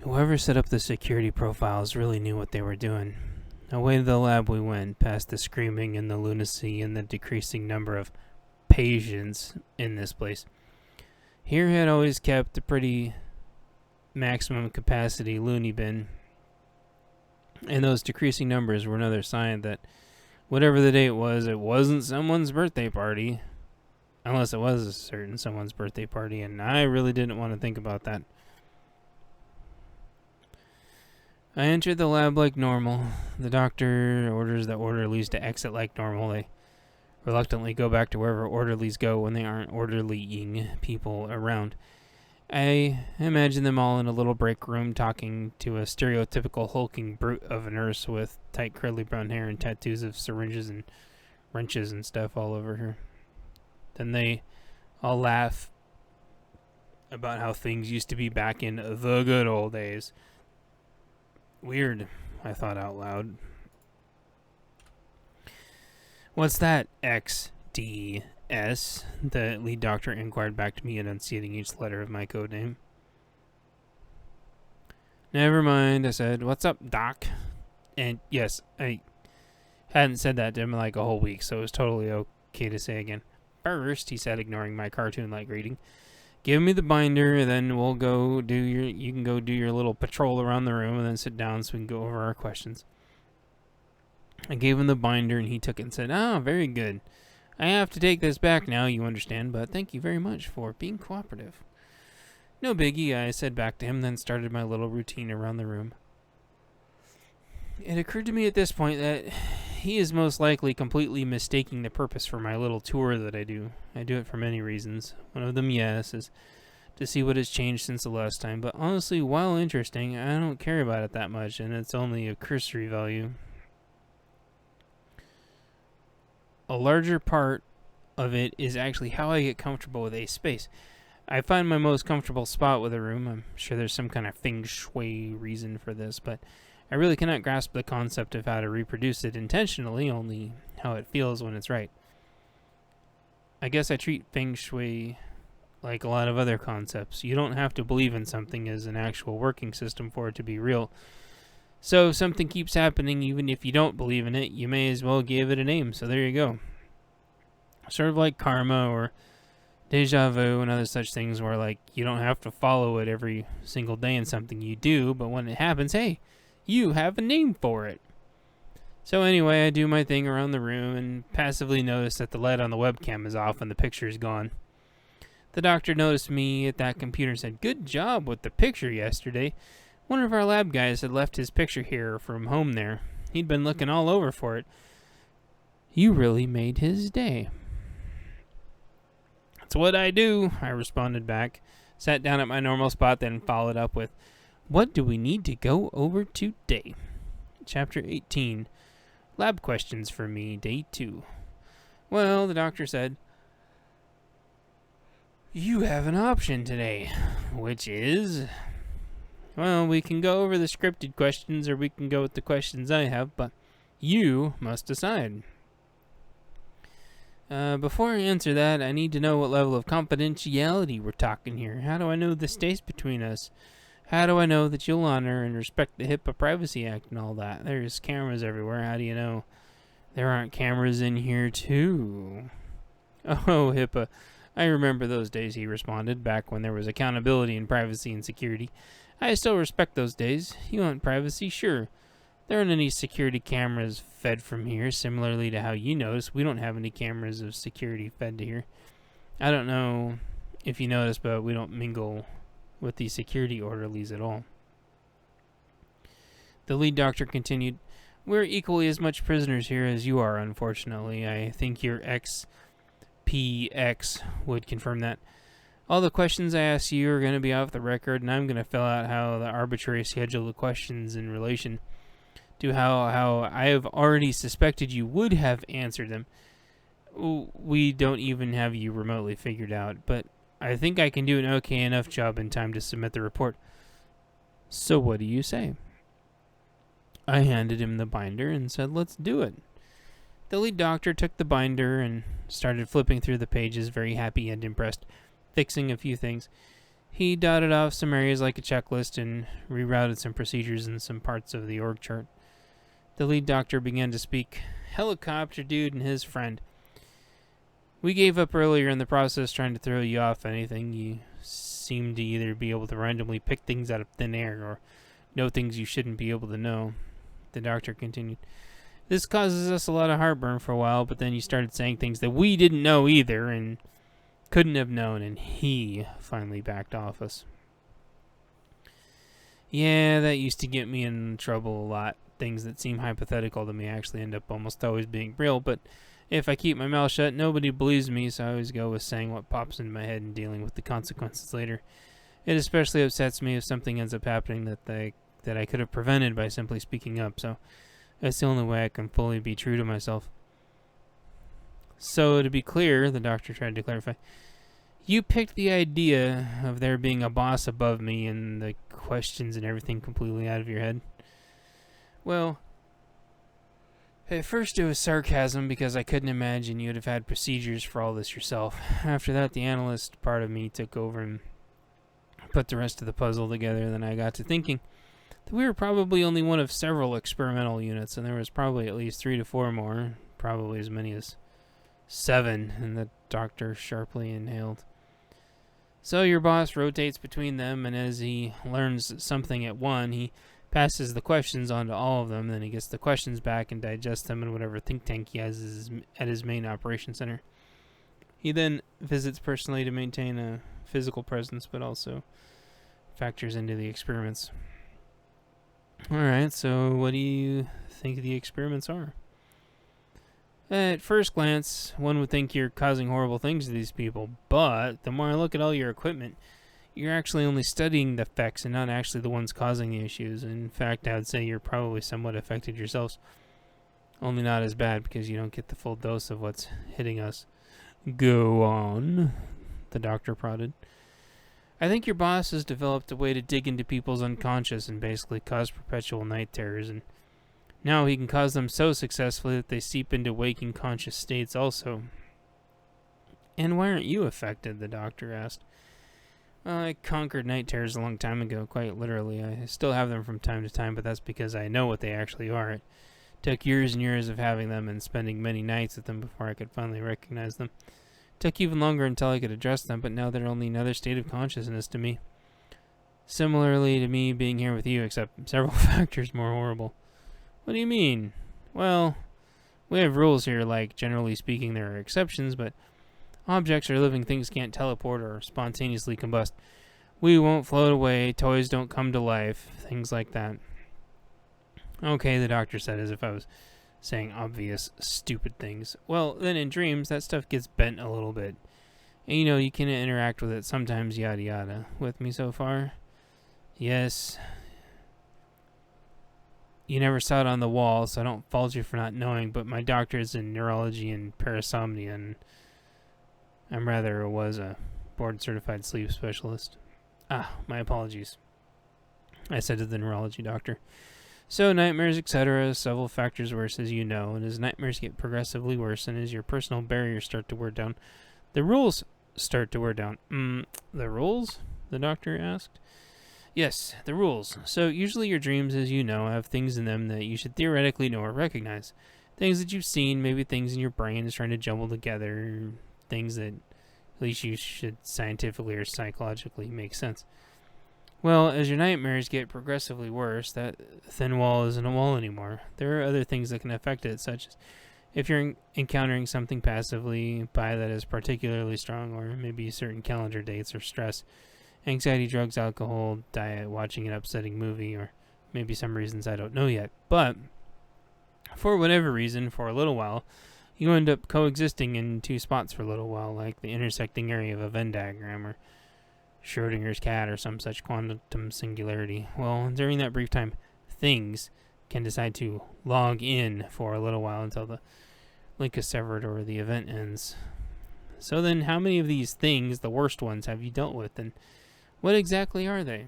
Whoever set up the security profiles really knew what they were doing. Away to the lab we went, past the screaming and the lunacy and the decreasing number of patients in this place. Here had always kept a pretty maximum capacity loony bin, and those decreasing numbers were another sign that whatever the date was, it wasn't someone's birthday party. Unless it was a certain someone's birthday party, and I really didn't want to think about that. I entered the lab like normal. The doctor orders the orderlies to exit like normal. They reluctantly go back to wherever orderlies go when they aren't orderlying people around. I imagine them all in a little break room talking to a stereotypical hulking brute of a nurse with tight curly brown hair and tattoos of syringes and wrenches and stuff all over her. Then they all laugh about how things used to be back in the good old days. Weird, I thought out loud. What's that, XDS? The lead doctor inquired back to me, enunciating each letter of my code name. Never mind, I said. What's up, Doc? And yes, I hadn't said that to him in like a whole week, so it was totally okay to say again. First, he said, ignoring my cartoon-like greeting, give me the binder, and then we'll go do you can go do your little patrol around the room, and then sit down so we can go over our questions. I gave him the binder, and he took it and said, very good. I have to take this back now, you understand, but thank you very much for being cooperative. No biggie, I said back to him, then started my little routine around the room. It occurred to me at this point that he is most likely completely mistaking the purpose for my little tour that I do. I do it for many reasons. One of them, yes, is to see what has changed since the last time, but honestly, while interesting, I don't care about it that much, and it's only a cursory value. A larger part of it is actually how I get comfortable with a space. I find my most comfortable spot with a room. I'm sure there's some kind of feng shui reason for this, but I really cannot grasp the concept of how to reproduce it intentionally, only how it feels when it's right. I guess I treat feng shui like a lot of other concepts. You don't have to believe in something as an actual working system for it to be real. So if something keeps happening, even if you don't believe in it, you may as well give it a name. So there you go. Sort of like karma or deja vu and other such things where, like, you don't have to follow it every single day in something you do, but when it happens, hey, you have a name for it. So anyway, I do my thing around the room and passively notice that the light on the webcam is off and the picture is gone. The doctor noticed me at that computer and said, "Good job with the picture yesterday. One of our lab guys had left his picture here from home there. He'd been looking all over for it. You really made his day." "That's what I do," I responded back, sat down at my normal spot, then followed up with, "What do we need to go over today?" Chapter 18. Lab questions for me, day 2. Well, the doctor said, "You have an option today, which is, well, we can go over the scripted questions or we can go with the questions I have, but you must decide." Before I answer that, I need to know what level of confidentiality we're talking here. How do I know this stays between us? How do I know that you'll honor and respect the HIPAA Privacy Act and all that? There's cameras everywhere. How do you know there aren't cameras in here too? Oh, HIPAA. I remember those days, he responded, back when there was accountability in privacy and security. I still respect those days. You want privacy? Sure. There aren't any security cameras fed from here, similarly to how you notice we don't have any cameras of security fed to here. I don't know if you noticed, but we don't mingle with the security orderlies at all. The lead doctor continued, "We're equally as much prisoners here as you are, unfortunately. I think your XPX would confirm that. All the questions I ask you are going to be off the record, and I'm going to fill out how the arbitrary schedule of questions in relation to how I have already suspected you would have answered them. We don't even have you remotely figured out, but I think I can do an okay enough job in time to submit the report. So what do you say?" I handed him the binder and said, "Let's do it." The lead doctor took the binder and started flipping through the pages, very happy and impressed, fixing a few things. He dotted off some areas like a checklist and rerouted some procedures in some parts of the org chart. The lead doctor began to speak. Helicopter dude and his friend. We gave up earlier in the process trying to throw you off anything. You seem to either be able to randomly pick things out of thin air or know things you shouldn't be able to know. The doctor continued. This causes us a lot of heartburn for a while, but then you started saying things that we didn't know either and couldn't have known, and he finally backed off us. Yeah, that used to get me in trouble a lot. Things that seem hypothetical to me actually end up almost always being real, but if I keep my mouth shut, nobody believes me, so I always go with saying what pops into my head and dealing with the consequences later. It especially upsets me if something ends up happening that I could have prevented by simply speaking up, so that's the only way I can fully be true to myself. So, to be clear, the doctor tried to clarify, you picked the idea of there being a boss above me and the questions and everything completely out of your head? Well, at first it was sarcasm because I couldn't imagine you'd have had procedures for all this yourself. After that, the analyst part of me took over and put the rest of the puzzle together. Then I got to thinking that we were probably only one of several experimental units, and there was probably at least 3 to 4 more, probably as many as 7, and the doctor sharply inhaled. So your boss rotates between them, and as he learns something at one, he passes the questions on to all of them, then he gets the questions back and digests them in whatever think tank he has at his main operation center. He then visits personally to maintain a physical presence, but also factors into the experiments. Alright, so what do you think the experiments are? At first glance, one would think you're causing horrible things to these people, but the more I look at all your equipment, you're actually only studying the effects and not actually the ones causing the issues. In fact, I would say you're probably somewhat affected yourselves. Only not as bad because you don't get the full dose of what's hitting us. Go on, the doctor prodded. I think your boss has developed a way to dig into people's unconscious and basically cause perpetual night terrors, and now he can cause them so successfully that they seep into waking conscious states also. And why aren't you affected? The doctor asked. I conquered night terrors a long time ago, quite literally. I still have them from time to time, but that's because I know what they actually are. It took years and years of having them and spending many nights with them before I could finally recognize them. It took even longer until I could address them, but now they're only another state of consciousness to me. Similarly to me being here with you, except several factors more horrible. What do you mean? Well, we have rules here, like, generally speaking, there are exceptions, but objects or living things can't teleport or spontaneously combust. We won't float away, toys don't come to life, things like that. Okay, the doctor said, as if I was saying obvious, stupid things. Well, then in dreams, that stuff gets bent a little bit. And you can interact with it sometimes, yada yada. With me so far? Yes. You never saw it on the wall, so I don't fault you for not knowing, but my doctor's in neurology and parasomnia, and was a board-certified sleep specialist. My apologies, I said to the neurology doctor. So nightmares, etc., several factors worse, as you know, and as nightmares get progressively worse and as your personal barriers start to wear down, the rules start to wear down. The rules? The doctor asked. Yes, the rules. So usually your dreams, as you know, have things in them that you should theoretically know or recognize. Things that you've seen, maybe things in your brain is trying to jumble together, things that at least you should scientifically or psychologically make sense. Well, as your nightmares get progressively worse, that thin wall isn't a wall anymore. There are other things that can affect it, such as if you're encountering something passively by that is particularly strong, or maybe certain calendar dates or stress, anxiety, drugs, alcohol, diet, watching an upsetting movie, or maybe some reasons I don't know yet. But for whatever reason, for a little while, you end up coexisting in two spots for a little while, like the intersecting area of a Venn diagram, or Schrodinger's cat, or some such quantum singularity. Well, during that brief time, things can decide to log in for a little while until the link is severed or the event ends. So then, how many of these things, the worst ones, have you dealt with, and what exactly are they?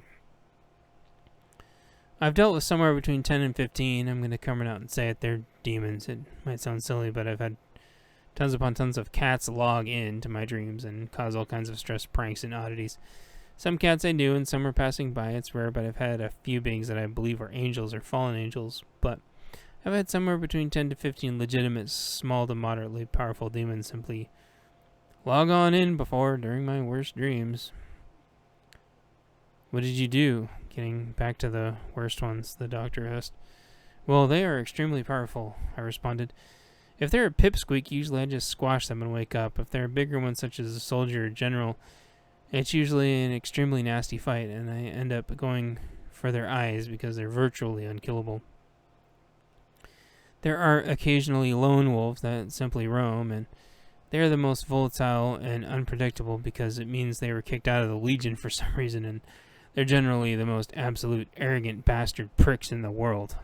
I've dealt with somewhere between 10 and 15. I'm going to come out and say it. They're demons. It might sound silly, but I've had tons upon tons of cats log in to my dreams and cause all kinds of stress, pranks, and oddities. Some cats I knew and some are passing by. It's rare, but I've had a few beings that I believe are angels or fallen angels. But I've had somewhere between 10 to 15 legitimate small to moderately powerful demons simply log on in before during my worst dreams. What did you do? Getting back to the worst ones, the doctor asked. Well, they are extremely powerful, I responded. If they're a pipsqueak, usually I just squash them and wake up. If they're a bigger one, such as a soldier or general, it's usually an extremely nasty fight, and I end up going for their eyes because they're virtually unkillable. There are occasionally lone wolves that simply roam, and they are the most volatile and unpredictable because it means they were kicked out of the Legion for some reason, and they're generally the most absolute arrogant bastard pricks in the world.